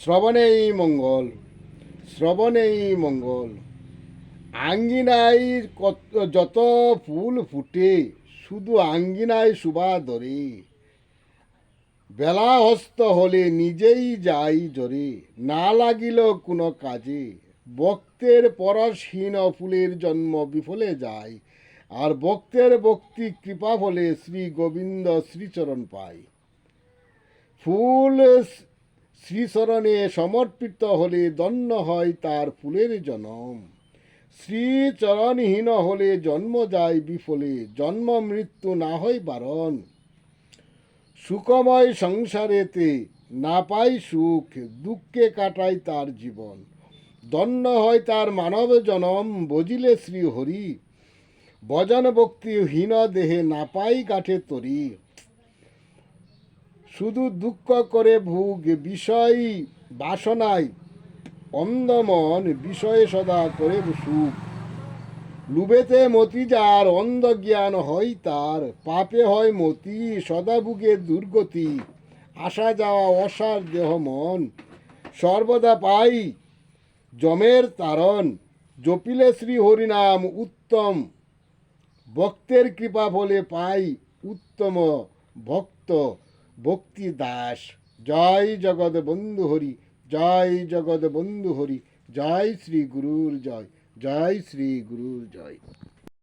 শ্রবণেই মঙ্গল, শ্রবণেই মঙ্গল। আঙ্গিনায় যত ফুল ফুটে, শুধু আঙ্গিনায় শোভা ধরে। বেলা হস্ত হলে নিজেই যাই জরে, না লাগিল কোনো কাজে। ভক্তের পরশহীন ফুলের জন্ম বিফলে যায়, আর ভক্তের ভক্তি কৃপা ফলে শ্রী গোবিন্দ শ্রীচরণ পায়। ফুল শ্রীচরণে সমর্পিত হলে ধন্য হয় তার ফুলের জনম। শ্রীচরণহীন হলে জন্ম যায় বিফলে, জন্ম মৃত্যু না হয় বারণ। সুখময় সংসারেতে না পায় সুখ, দুঃখে কাটায় তার জীবন। ধন্য হয় তার মানব জনম, বজিলে শ্রী হরি। ভজন ভক্তিহীন দেহে না পাই গাঠে তরি। শুধু দুঃখ করে ভোগ বিষয় বাসনায়, অন্ধমন বিষয়ে সদা করে সুখ। লুবেতে মতি যার, অন্ধ জ্ঞান হয় তার। পাপে হয় মতি, সদা ভুগে দুর্গতি। আসা যাওয়া অসার দেহ মন, সর্বদা পাই জমের তারণ। জপিলে শ্রী হরিনাম উত্তম, ভক্তের কৃপা বলে পাই উত্তম ভক্ত ভক্তি দাস। জয় জগৎ বন্ধু হরি, জয় জগৎ বন্ধু হরি। জয় শ্রী গুরুর জয়, জয় শ্রী গুরুর জয়।